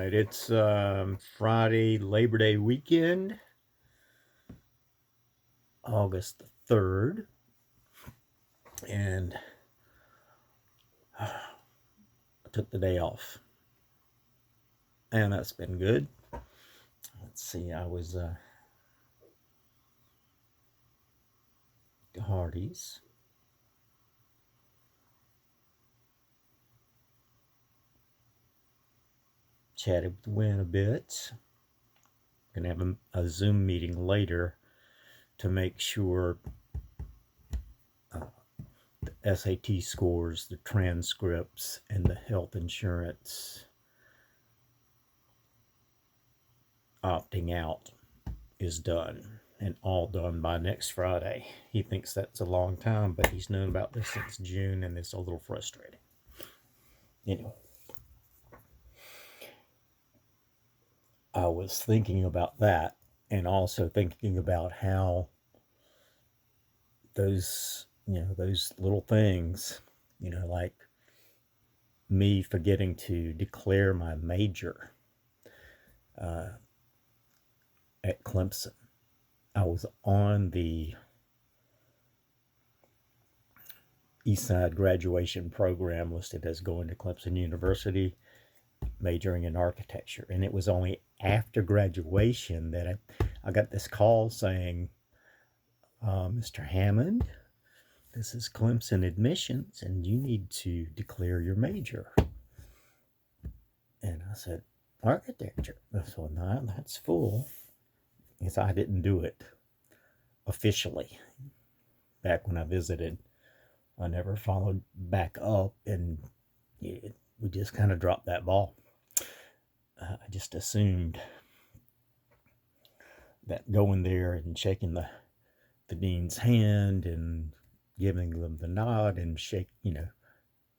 right, it's Friday, Labor Day weekend, August the 3rd, and I took the day off, and that's been good. Let's see, I was Hardee's, chatted with Win a bit. Gonna have a Zoom meeting later to make sure the SAT scores, the transcripts, and the health insurance opting out is done, and all done by next Friday. He thinks that's a long time, but he's known about this since June, and it's a little frustrating. Anyway, I was thinking about that, and also thinking about how those little things, like me forgetting to declare my major at Clemson. I was on the Eastside graduation program listed as going to Clemson University, majoring in architecture. And it was only after graduation that I got this call saying, Mr. Hammond, this is Clemson admissions, and you need to declare your major. And I said, architecture. I said, no, that's full. Because I didn't do it officially. Back when I visited, I never followed back up, and we just kind of dropped that ball. I just assumed that going there and shaking the dean's hand and giving them the nod and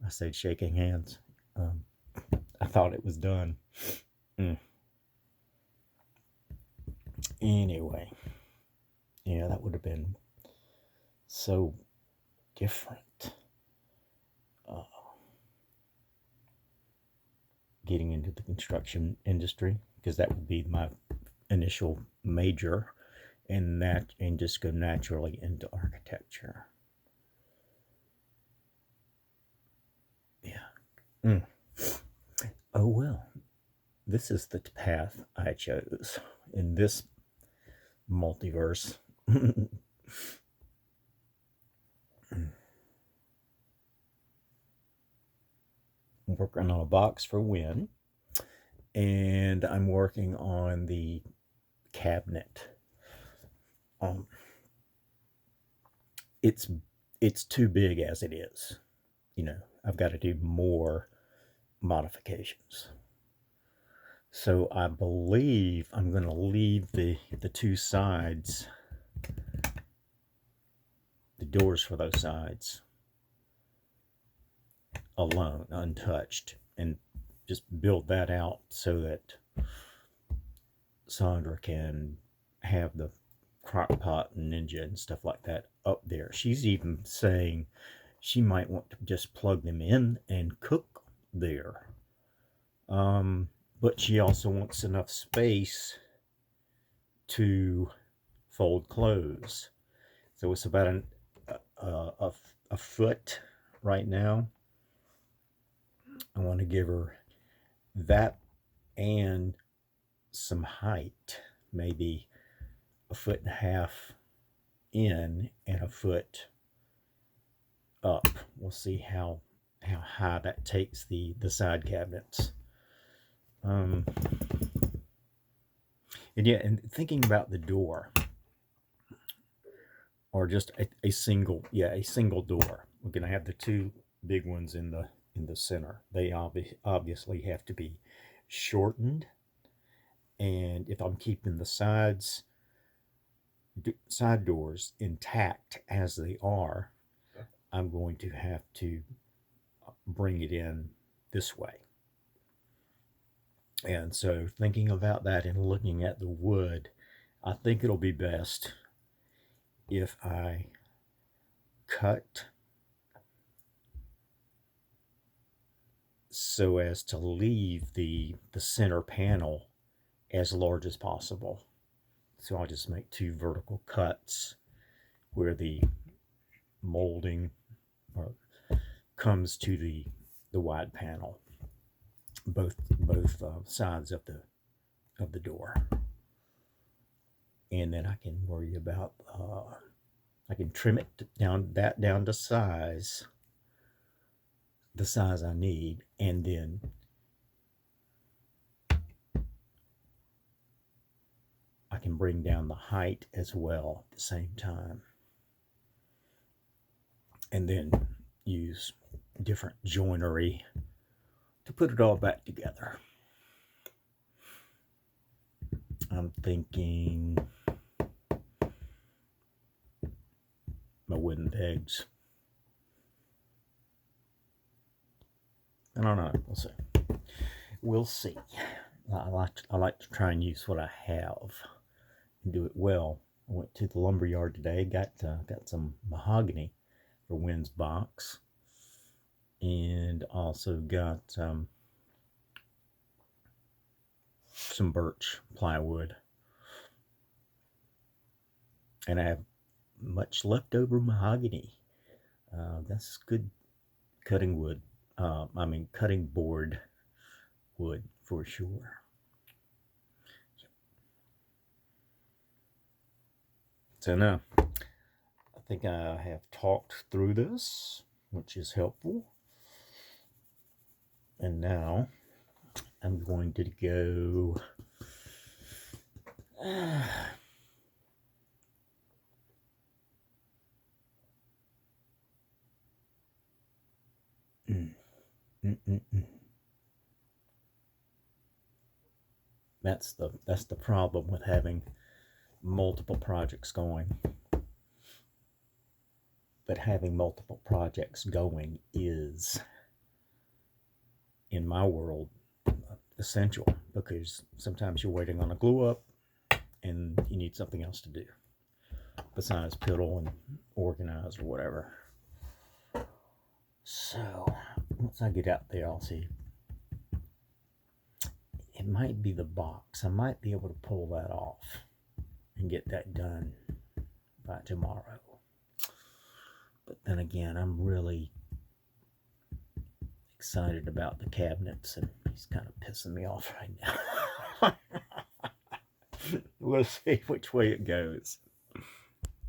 I said shaking hands. I thought it was done. Anyway, that would have been so different. Getting into the construction industry, because that would be my initial major, and just go naturally into architecture. Yeah. Oh well, this is the path I chose in this multiverse. I'm working on a box for Win, and I'm working on the cabinet. It's too big as it is. I've got to do more modifications. So I believe I'm going to leave the two sides, the doors for those sides, alone, untouched, and just build that out so that Sandra can have the crock pot and Ninja and stuff like that up there. She's even saying she might want to just plug them in and cook there. But she also wants enough space to fold clothes. So it's about a foot right now. I want to give her that and some height, maybe a foot and a half in and a foot up. We'll see how high that takes the side cabinets. And thinking about the door, or just a single door. We're gonna have the two big ones in the center. They obviously have to be shortened, and if I'm keeping the side doors intact as they are, I'm going to have to bring it in this way. And so thinking about that and looking at the wood, I think it'll be best if I cut so as to leave the center panel as large as possible. So I'll just make 2 vertical cuts where the molding comes to the wide panel, both sides of the door, and then I can worry about I can trim it down to size, the size I need, and then I can bring down the height as well at the same time, and then use different joinery to put it all back together. I'm thinking my wooden pegs. I don't know. We'll see. We'll see. I like to try and use what I have and do it well. I went to the lumber yard today. Got some mahogany for Wynn's box, and also got some birch plywood. And I have much leftover mahogany. That's good cutting wood. Cutting board wood for sure. So now, I think I have talked through this, which is helpful. And now, I'm going to go That's the problem with having multiple projects going. But having multiple projects going is, in my world, essential, because sometimes you're waiting on a glue up and you need something else to do besides piddle and organize or whatever. So once I get out there, I'll see. It might be the box. I might be able to pull that off and get that done by tomorrow. But then again, I'm really excited about the cabinets, and he's kind of pissing me off right now. We'll see which way it goes.